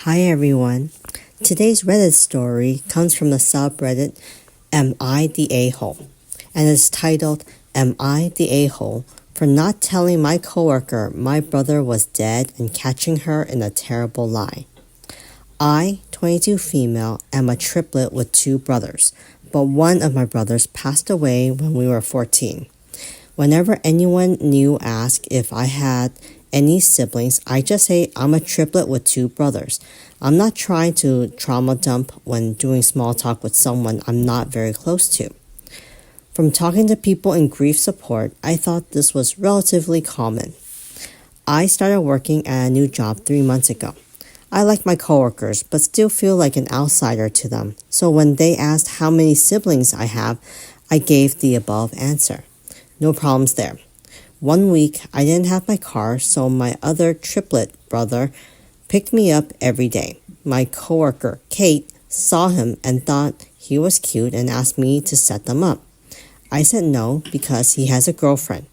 Hi everyone. Today's Reddit story comes from the subreddit Am I the A-hole? And is titled Am I the A-hole for not telling my coworker my brother was dead and catching her in a terrible lie. I, 22 female, am a triplet with two brothers, but one of my brothers passed away when we were 14. Whenever anyone new asks if I had any siblings, I just say I'm a triplet with two brothers. I'm not trying to trauma dump when doing small talk with someone I'm not very close to. From talking to people in grief support, I thought this was relatively common. I started working at a new job 3 months ago. I like my coworkers, but still feel like an outsider to them. So when they asked how many siblings I have, I gave the above answer. No problems there. 1 week, I didn't have my car, so my other triplet brother picked me up every day. My coworker, Kate, saw him and thought he was cute and asked me to set them up. I said no because he has a girlfriend.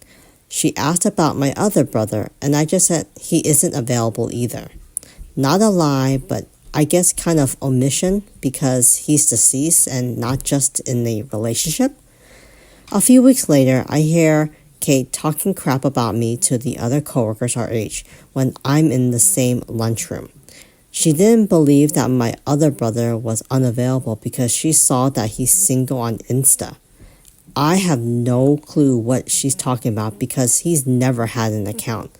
She asked about my other brother, and I just said he isn't available either. Not a lie, but I guess kind of omission because he's deceased and not just in a relationship. A few weeks later, I hear Kate talking crap about me to the other coworkers our age when I'm in the same lunchroom. She didn't believe that my other brother was unavailable because she saw that he's single on Insta. I have no clue what she's talking about because he's never had an account.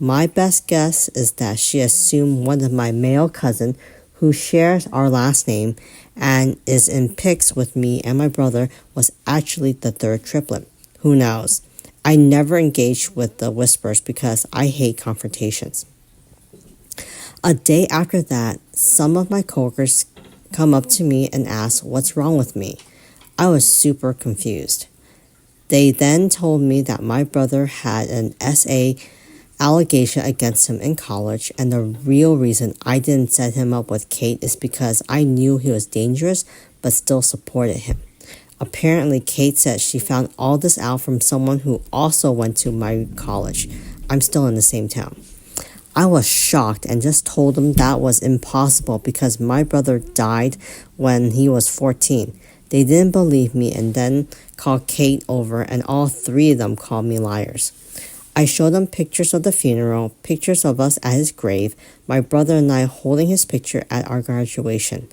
My best guess is that she assumed one of my male cousins who shares our last name and is in pics with me and my brother was actually the third triplet. Who knows? I never engaged with the whispers because I hate confrontations. A day after that, some of my coworkers come up to me and ask what's wrong with me. I was super confused. They then told me that my brother had an SA allegation against him in college, and the real reason I didn't set him up with Kate is because I knew he was dangerous but still supported him. Apparently, Kate said she found all this out from someone who also went to my college. I'm still in the same town. I was shocked and just told them that was impossible because my brother died when he was 14. They didn't believe me and then called Kate over, and all three of them called me liars. I showed them pictures of the funeral, pictures of us at his grave, my brother and I holding his picture at our graduation.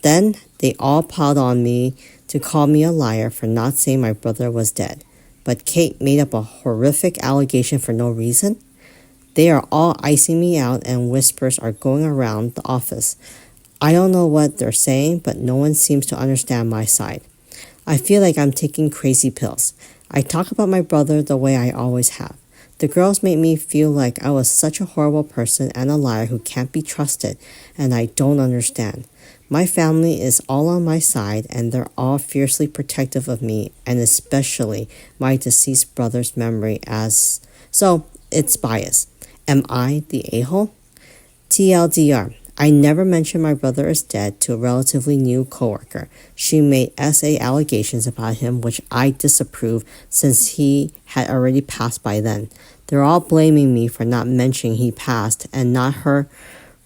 Then they all piled on me to call me a liar for not saying my brother was dead. But Kate made up a horrific allegation for no reason. They are all icing me out and whispers are going around the office. I don't know what they're saying, but no one seems to understand my side. I feel like I'm taking crazy pills. I talk about my brother the way I always have. The girls make me feel like I was such a horrible person and a liar who can't be trusted, and I don't understand. My family is all on my side, and they're all fiercely protective of me, and especially my deceased brother's memory so it's biased. Am I the a-hole? TLDR. I never mentioned my brother is dead to a relatively new coworker. She made SA allegations about him, which I disapprove since he had already passed by then. They're all blaming me for not mentioning he passed and not her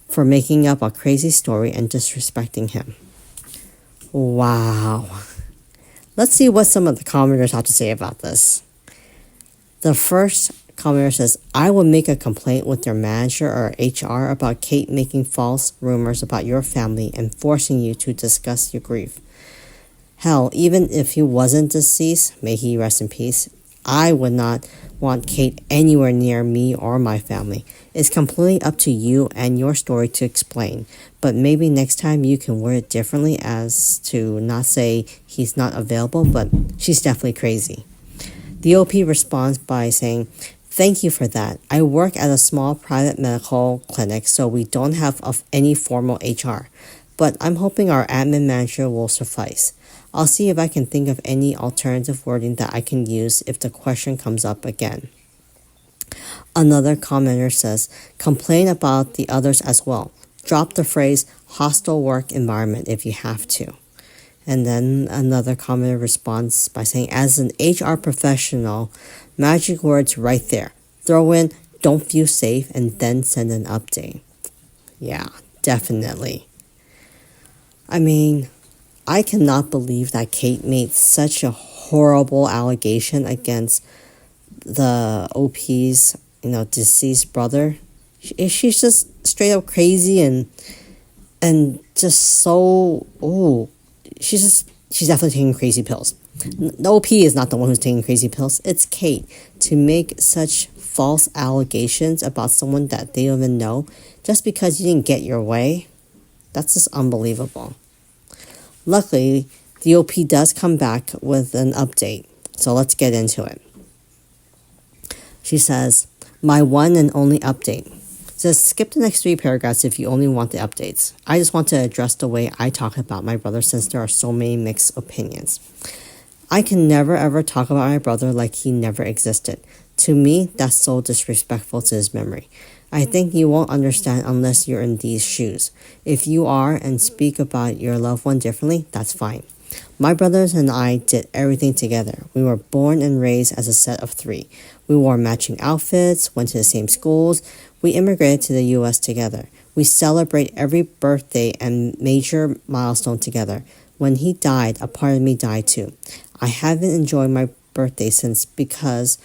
for making up a crazy story and disrespecting him. Wow. Let's see what some of the commenters have to say about this. The first commenter says, I will make a complaint with your manager or HR about Kate making false rumors about your family and forcing you to discuss your grief. Hell, even if he wasn't deceased, may he rest in peace, I would not want Kate anywhere near me or my family. It's completely up to you and your story to explain, but maybe next time you can word it differently as to not say he's not available, but she's definitely crazy. The OP responds by saying, thank you for that. I work at a small private medical clinic, so we don't have any formal HR, but I'm hoping our admin manager will suffice. I'll see if I can think of any alternative wording that I can use if the question comes up again. Another commenter says, complain about the others as well. Drop the phrase hostile work environment if you have to. And then another commenter responds by saying, as an HR professional, magic words right there. Throw in, don't feel safe, and then send an update. Yeah, definitely. I mean, I cannot believe that Kate made such a horrible allegation against the OP's, deceased brother. She's just straight up crazy and just so she's definitely taking crazy pills. The OP is not the one who's taking crazy pills. It's Kate to make such false allegations about someone that they don't even know just because you didn't get your way. That's just unbelievable. Luckily, the OP does come back with an update, so let's get into it. She says, "My one and only update." Says skip the next 3 paragraphs if you only want the updates. I just want to address the way I talk about my brother since there are so many mixed opinions. I can never ever talk about my brother like he never existed. To me, that's so disrespectful to his memory. I think you won't understand unless you're in these shoes. If you are and speak about your loved one differently, that's fine. My brothers and I did everything together. We were born and raised as a set of 3. We wore matching outfits, went to the same schools. We immigrated to the U.S. together. We celebrate every birthday and major milestone together. When he died, a part of me died too. I haven't enjoyed my birthday since because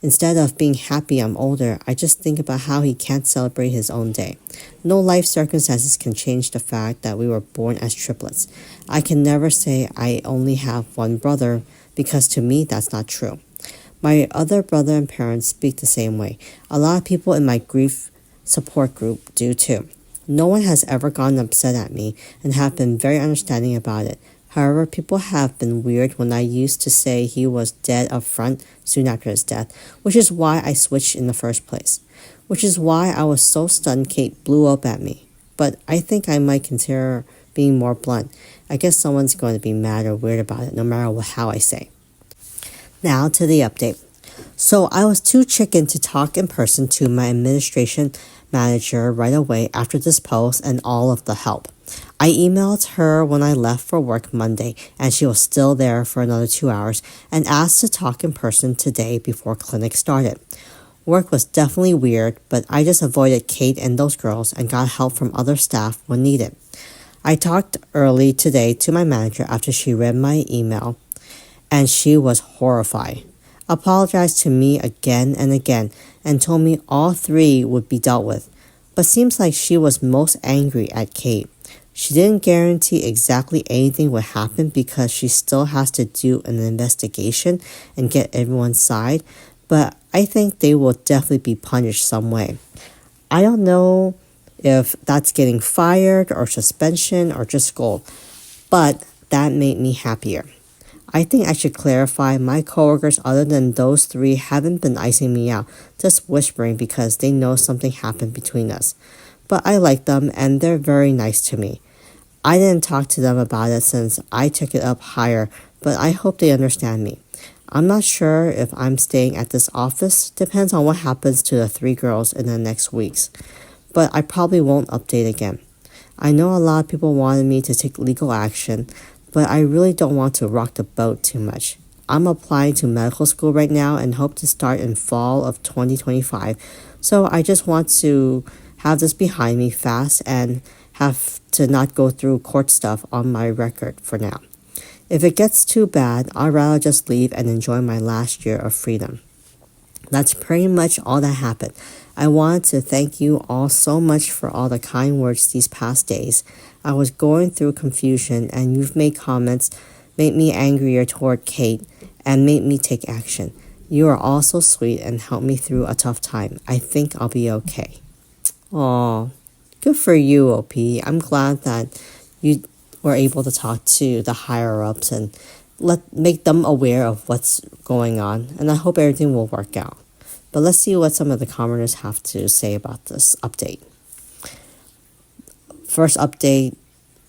instead of being happy I'm older, I just think about how he can't celebrate his own day. No life circumstances can change the fact that we were born as triplets. I can never say I only have one brother because to me that's not true. My other brother and parents speak the same way. A lot of people in my grief support group do too. No one has ever gotten upset at me and have been very understanding about it. However, people have been weird when I used to say he was dead up front soon after his death, which is why I switched in the first place. Which is why I was so stunned Kate blew up at me. But I think I might consider being more blunt. I guess someone's going to be mad or weird about it no matter how I say. Now to the update. So I was too chicken to talk in person to my administration manager right away after this post and all of the help. I emailed her when I left for work Monday and she was still there for another 2 hours and asked to talk in person today before clinic started. Work was definitely weird, but I just avoided Kate and those girls and got help from other staff when needed. I talked early today to my manager after she read my email and she was horrified. Apologized to me again and again and told me all 3 would be dealt with, but seems like she was most angry at Kate. She didn't guarantee exactly anything would happen because she still has to do an investigation and get everyone's side, but I think they will definitely be punished some way. I don't know if that's getting fired or suspension or just scold, but that made me happier. I think I should clarify my coworkers other than those 3 haven't been icing me out, just whispering because they know something happened between us. But I like them and they're very nice to me. I didn't talk to them about it since I took it up higher, but I hope they understand me. I'm not sure if I'm staying at this office, depends on what happens to the 3 girls in the next weeks. But I probably won't update again. I know a lot of people wanted me to take legal action, but I really don't want to rock the boat too much. I'm applying to medical school right now and hope to start in fall of 2025, so I just want to have this behind me fast and have to not go through court stuff on my record for now. If it gets too bad, I'd rather just leave and enjoy my last year of freedom. That's pretty much all that happened. I wanted to thank you all so much for all the kind words these past days. I was going through confusion and you've made comments, made me angrier toward Kate, and made me take action. You are all so sweet and helped me through a tough time. I think I'll be okay. Aw, good for you, OP. I'm glad that you were able to talk to the higher-ups and make them aware of what's going on, and I hope everything will work out. But let's see what some of the commenters have to say about this update. First update,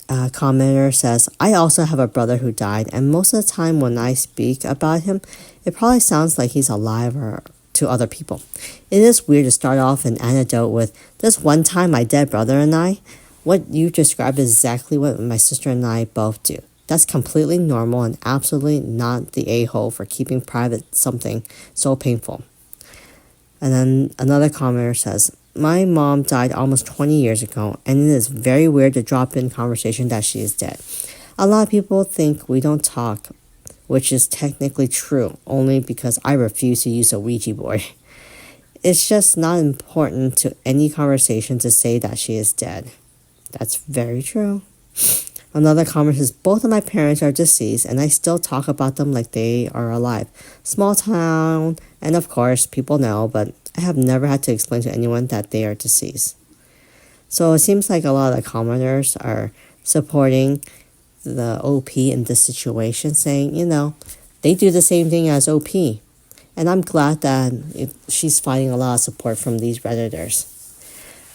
commenter says, I also have a brother who died, and most of the time when I speak about him, it probably sounds like he's alive or to other people. It is weird to start off an anecdote with, this one time my dead brother and I. What you described is exactly what my sister and I both do. That's completely normal and absolutely not the a-hole for keeping private something so painful. And then another commenter says, my mom died almost 20 years ago, and it is very weird to drop in conversation that she is dead. A lot of people think we don't talk, which is technically true, only because I refuse to use a Ouija board. It's just not important to any conversation to say that she is dead. That's very true. Another comment is both of my parents are deceased and I still talk about them like they are alive. Small town, and of course people know, but I have never had to explain to anyone that they are deceased. So it seems like a lot of the commenters are supporting the OP in this situation, saying, they do the same thing as OP. And I'm glad that she's finding a lot of support from these Redditors.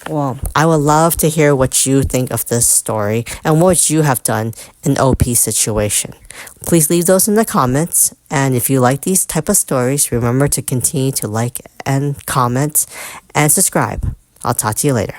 Well, I would love to hear what you think of this story and what you have done in OP's situation. Please leave those in the comments. And if you like these type of stories, remember to continue to like and comment and subscribe. I'll talk to you later.